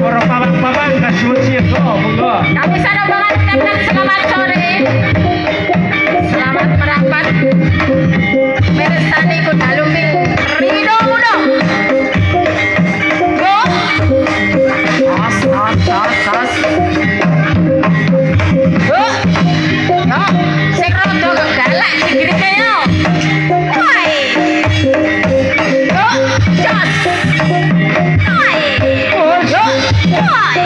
para pawang-pawang kasih siapa monggo. Kami sana banget teman selamat sore. Selamat merapat. Bersani Kudalumi Rido Mudo. Go. As. Go. No, sing rodo galak digirike yo. Woi. Go. Jos. Woi. Go. Woi.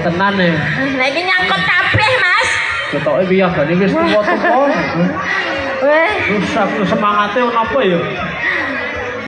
Tenan nih. Lagi nyangkut kabeh, Mas. Ketoke piye gane wis tuwa-tuwa. Weh, Rusak semangatnya apa ya?